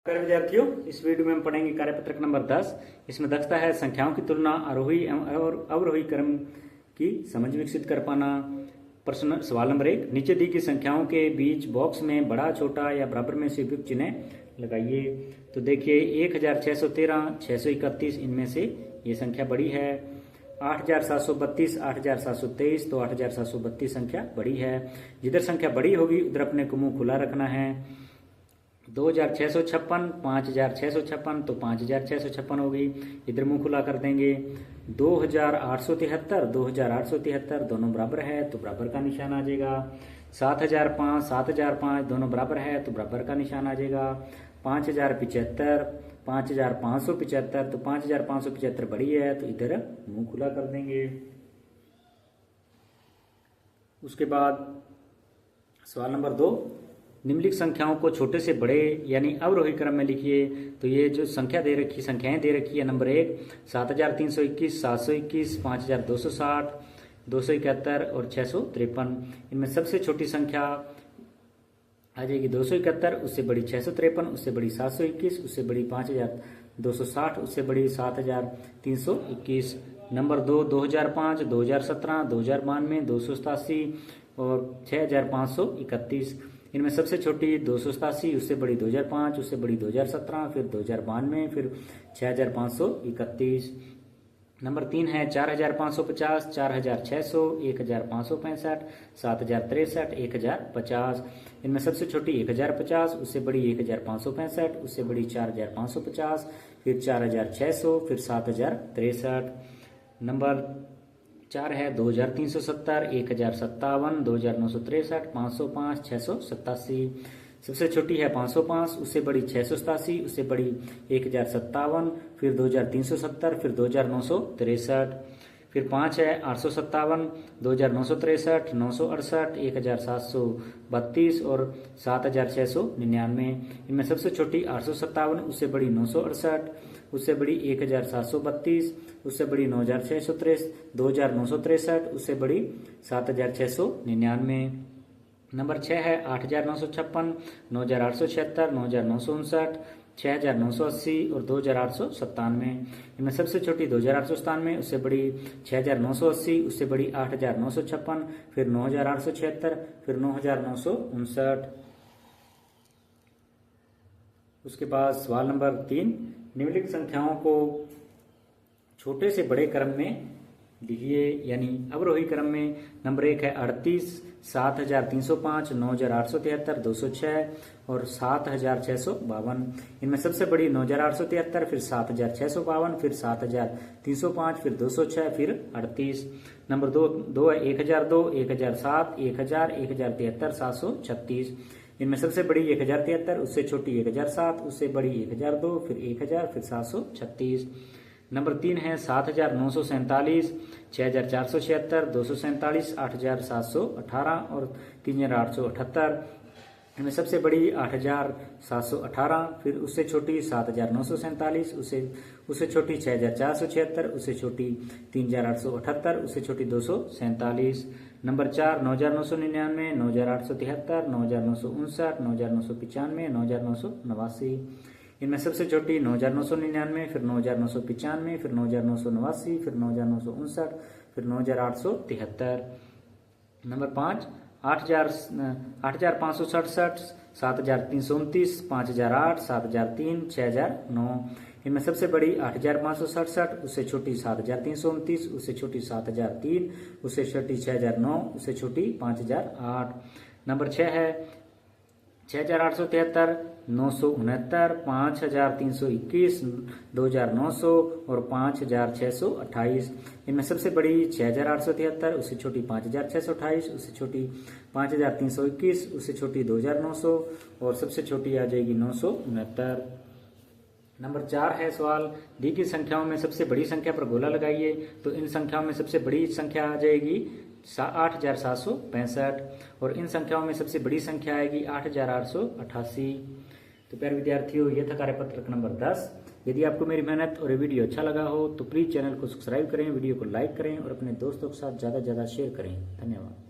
प्यारे विद्यार्थियों, इस वीडियो में हम पढ़ेंगे कार्यपत्रक नंबर 10। इसमें दक्षता है संख्याओं की तुलना, आरोही और अवरोही क्रम की समझ विकसित कर पाना। प्रश्न सवाल नंबर 1, नीचे दी गई संख्याओं के बीच बॉक्स में बड़ा, छोटा या बराबर में से उपयुक्त चिन्ह लगाइए। तो देखिए 1613, 631, इनमें से ये संख्या बड़ी है। 8732, 8723, तो 8732 संख्या बड़ी है। जिधर संख्या बड़ी होगी उधर अपने को मुंह खुला रखना है। 2656, 5656, तो 5656 होगी, इधर मुंह खुला कर देंगे। 2873, 2873, दोनों बराबर है तो बराबर का निशान आ जाएगा। 7005, 7005, दोनों बराबर है तो बराबर का निशान आ जाएगा। 5075, 5575, तो 5575 बड़ी है तो इधर मुंह खुला कर देंगे। उसके बाद सवाल नंबर 2, निम्नलिखित संख्याओं को छोटे से बड़े यानी अवरोही क्रम में लिखिए। तो ये जो संख्याएं दे रखी है नंबर 1 7321, 721, 5260, 271 और 653। इनमें सबसे छोटी संख्या आ जाएगी 271, उससे बड़ी 653, उससे बड़ी 721, उससे बड़ी 5260, उससे बड़ी 7321। नंबर 2 2005, 2017, 2092, 287 और 6531। इनमें सबसे छोटी 287, उससे बड़ी 2005, उससे बड़ी 2017, फिर 2092, फिर 6531। नंबर 3 है 4550, 4600, 1565, 7063, 1050। इनमें सबसे छोटी 1050, उससे बड़ी 1565, उससे बड़ी 4550, फिर 4600, फिर 7063। नंबर 4 है 2370, 1057, 2963, 505, 687। सबसे छोटी है 505, उससे बड़ी 687, उससे बड़ी 1057, फिर 2370, फिर 2963। फिर 5 है 857, 2963, 968, 1732 और 7699। इनमें सबसे छोटी 857, उससे बड़ी 968, उससे बड़ी 1732, उससे बड़ी 9663, 2963, उससे बड़ी 7699। नंबर 6 है 8956, 9876, 9959, 6980 और 2897। इनमें सबसे छोटी 2897, उससे बड़ी 6980, उससे बड़ी 8956, फिर 9876, फिर 9959। उसके बाद सवाल नंबर 3, निम्नलिखित संख्याओं को छोटे से बड़े क्रम में लिखिए यानी अवरोही क्रम में। नंबर 1 है 38, 7305, 9873, 206 और 7652। इनमें सबसे बड़ी 9873, फिर 7652, फिर 7305, फिर 206, फिर 38। नंबर 2 है 1002, 1007, 1000, 1073, 736। इनमें सबसे बड़ी 1073, उससे छोटी 1007, उससे बड़ी 1002, फिर 1000, फिर 736। नंबर 3 है 7947, 6476, 247, 8718 और 3878। इनमें सबसे बड़ी 8718, फिर उससे छोटी 7947, उससे छोटी 6476, उससे छोटी 3878, उससे छोटी 247। नंबर 4 9999, 9873, 9959, 9995, 9989। इनमें सबसे छोटी 9999, फिर 9995, फिर 9989, फिर 9959, फिर 9873। नंबर 5 8567, 7329, 5008, 7003, 6009। इनमें सबसे बड़ी 8567, उससे छोटी 7329, उससे छोटी 7003, उससे छोटी 6009, उससे छोटी 5008। नंबर 6 है 6873, 969, 5321, 2900 और 5628। इनमें सबसे बड़ी 6873, उससे छोटी 5628, उससे छोटी 5321, उससे छोटी 2900 और सबसे छोटी आ जाएगी 969। नंबर 4 है सवाल, दी गई संख्याओं में सबसे बड़ी संख्या पर गोला लगाइए। तो इन संख्याओं में सबसे बड़ी संख्या आ जाएगी 8765 और इन संख्याओं में सबसे बड़ी संख्या आएगी 8888। तो प्यारे विद्यार्थियों, यह था कार्यपत्रक नंबर 10। यदि आपको मेरी मेहनत और ये वीडियो अच्छा लगा हो तो प्लीज चैनल को सब्सक्राइब करें, वीडियो को लाइक करें और अपने दोस्तों के साथ ज्यादा से ज्यादा शेयर करें। धन्यवाद।